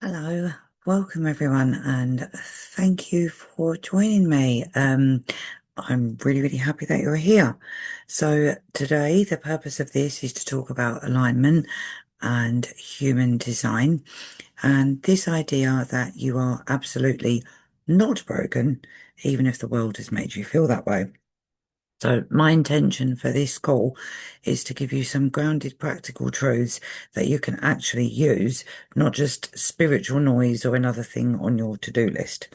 Hello, welcome everyone, and thank you for joining me. I'm really happy that you're here. So today, the purpose of this is to talk about alignment and human design, and this idea that you are absolutely not broken, even if the world has made you feel that way. So my intention for this call is to give you some grounded practical truths that you can actually use, not just spiritual noise or another thing on your to-do list.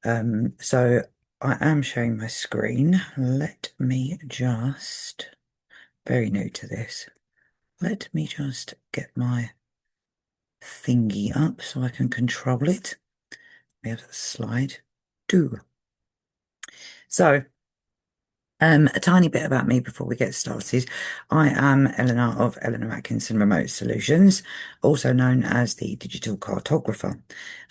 So I am sharing my screen. Let me just, very new to this. Let me just get my thingy up so I can control it. We have a slide. Do. So a tiny bit about me before we get started. I am Eleanor of Eleanor Atkinson Remote Solutions, also known as the digital cartographer.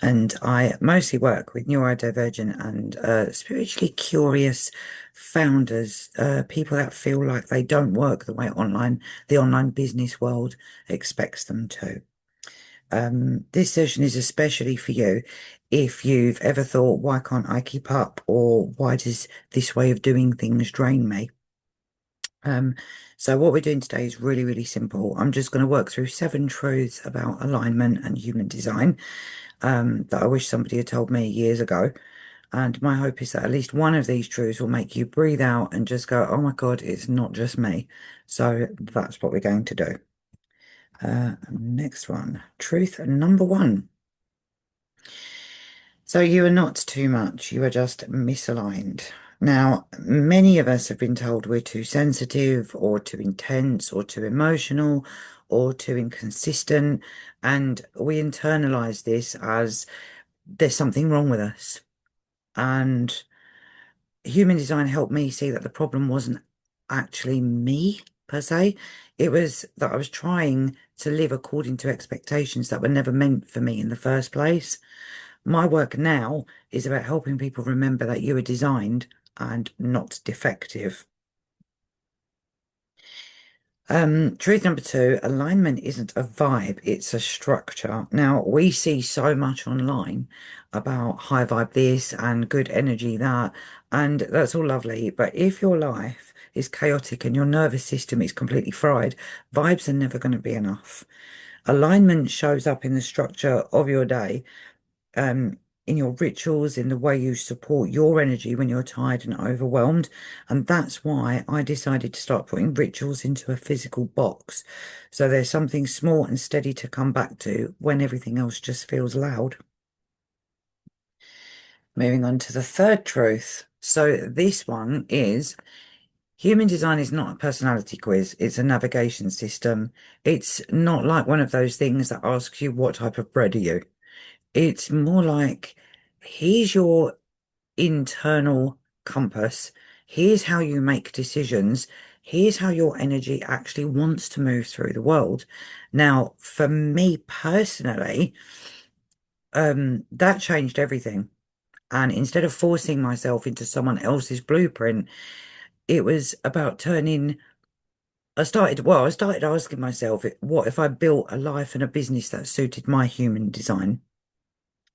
And I mostly work with neurodivergent and spiritually curious founders, people that feel like they don't work the way the online business world expects them to. This session is especially for you if you've ever thought, why can't I keep up? Or why does this way of doing things drain me? Um, so what we're doing today is really simple. I'm just going to work through 7 truths about alignment and human design, that I wish somebody had told me years ago. And my hope is that at least one of these truths will make you breathe out and just go, oh my God, it's not just me. So that's what we're going to do. Next one, truth number 1. So you are not too much, you are just misaligned. Now, many of us have been told we're too sensitive or too intense or too emotional or too inconsistent, and we internalize this as there's something wrong with us. And human design helped me see that the problem wasn't actually me per se. It was that I was trying to live according to expectations that were never meant for me in the first place. My work now is about helping people remember that you are designed and not defective. Truth number 2, alignment isn't a vibe, it's a structure. Now, we see so much online about high vibe this and good energy that, and that's all lovely. But if your life is chaotic and your nervous system is completely fried, vibes are never going to be enough. Alignment shows up in the structure of your day, um, in your rituals, in the way you support your energy when you're tired and overwhelmed. And that's why I decided to start putting rituals into a physical box. So there's something small and steady to come back to when everything else just feels loud. Moving on to the third truth. So this one is human design is not a personality quiz, it's a navigation system. It's not like one of those things that asks you what type of bread are you. It's more like, here's your internal compass. Here's how you make decisions. Here's how your energy actually wants to move through the world. Now, for me personally, that changed everything. And instead of forcing myself into someone else's blueprint, it was about I started asking myself, what if I built a life and a business that suited my human design?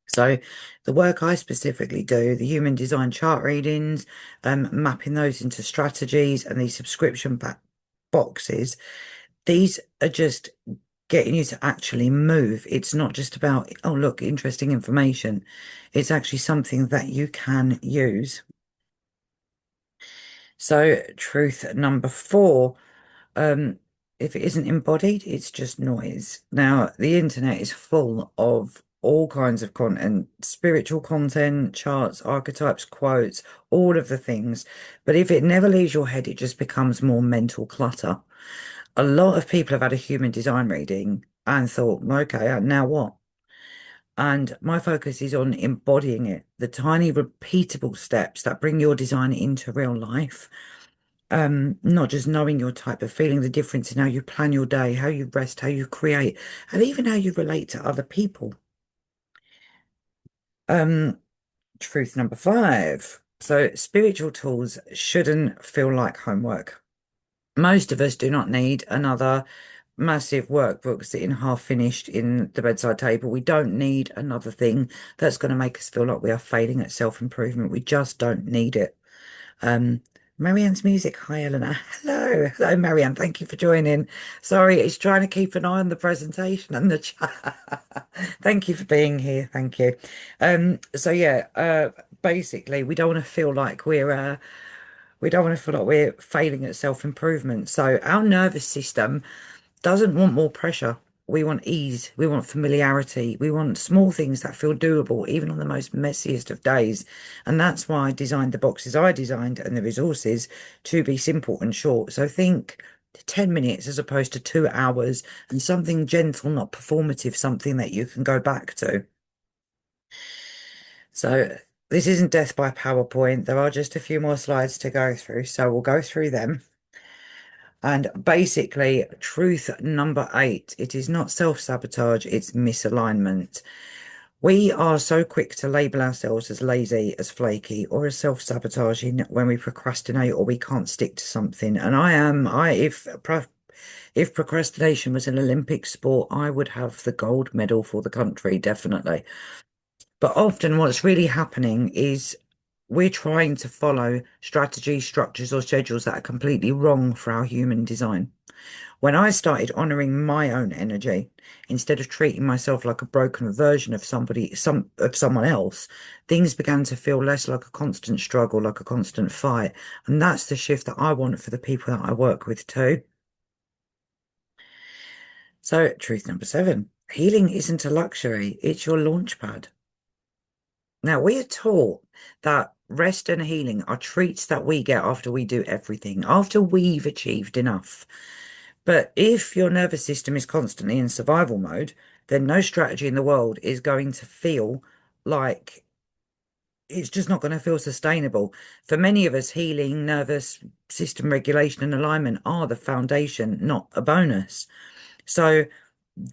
So the work I specifically do, the human design chart readings, mapping those into strategies and these subscription boxes, these are just getting you to actually move. It's not just about, oh, look, interesting information. It's actually something that you can use. So truth number 4. Um, if it isn't embodied, it's just noise. Now, the internet is full of all kinds of content, spiritual content, charts, archetypes, quotes, all of the things. But if it never leaves your head, it just becomes more mental clutter. A lot of people have had a human design reading and thought, okay, now what? And my focus is on embodying it, the tiny repeatable steps that bring your design into real life. Not just knowing your type, but feeling the difference in how you plan your day, how you rest, how you create, and even how you relate to other people. Um, truth number 5. So spiritual tools shouldn't feel like homework. Most of us do not need another massive workbook sitting half finished in the bedside table. We don't need another thing that's going to make us feel like we are failing at self-improvement. We just don't need it. Um, Marianne's music. Hi, Eleanor. Hello. Hello, Marianne. Thank you for joining. Sorry, it's trying to keep an eye on the presentation and the chat. Thank you for being here. Thank you. So yeah, basically we don't want to feel like we don't want to feel like we're failing at self-improvement. So our nervous system doesn't want more pressure. We want ease. We want familiarity. We want small things that feel doable, even on the most messiest of days. And that's why I designed the boxes I designed and the resources to be simple and short. So think 10 minutes as opposed to 2 hours, and something gentle, not performative, something that you can go back to. So this isn't death by PowerPoint. There are just a few more slides to go through. So we'll go through them. And basically, truth number 8, it is not self-sabotage, it's misalignment. We are so quick to label ourselves as lazy, as flaky, or as self-sabotaging when we procrastinate or we can't stick to something. And if procrastination was an Olympic sport, I would have the gold medal for the country, definitely. But often what's really happening is we're trying to follow strategies, structures, or schedules that are completely wrong for our human design. When I started honoring my own energy instead of treating myself like a broken version of someone else, things began to feel less like a constant struggle, like a constant fight. And that's the shift that I want for the people that I work with too. So, truth number 7, healing isn't a luxury, it's your launch pad. Now, we are taught that rest and healing are treats that we get after we do everything, after we've achieved enough. But if your nervous system is constantly in survival mode, then no strategy in the world is going to feel like it's just not going to feel sustainable. For many of us, healing, nervous system regulation, and alignment are the foundation, not a bonus. So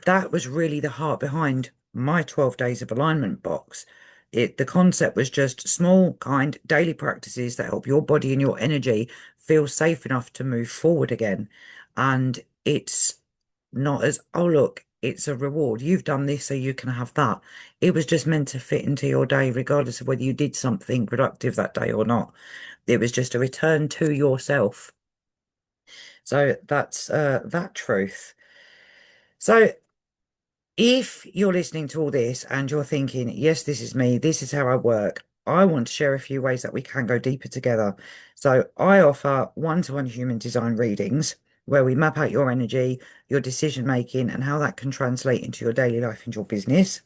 that was really the heart behind my 12 days of alignment box. The concept was just small, kind, daily practices that help your body and your energy feel safe enough to move forward again. And it's not as, oh, look, it's a reward. You've done this, so you can have that. It was just meant to fit into your day, regardless of whether you did something productive that day or not. It was just a return to yourself. So that's that truth. So if you're listening to all this and you're thinking, yes, this is me, this is how I work, I want to share a few ways that we can go deeper together. So I offer one-to-one human design readings where we map out your energy, your decision making, and how that can translate into your daily life and your business.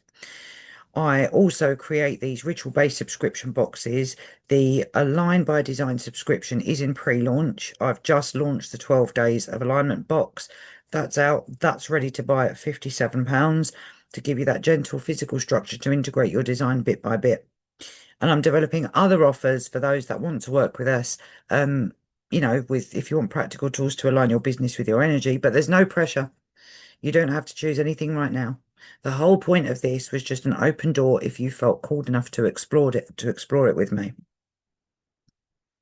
I also create these ritual-based subscription boxes. The Align by Design subscription is in pre-launch. I've just launched the 12 days of alignment box. That's out. That's ready to buy at £57 to give you that gentle physical structure to integrate your design bit by bit. And I'm developing other offers for those that want to work with us. With if you want practical tools to align your business with your energy, but there's no pressure. You don't have to choose anything right now. The whole point of this was just an open door if you felt called enough to explore it with me.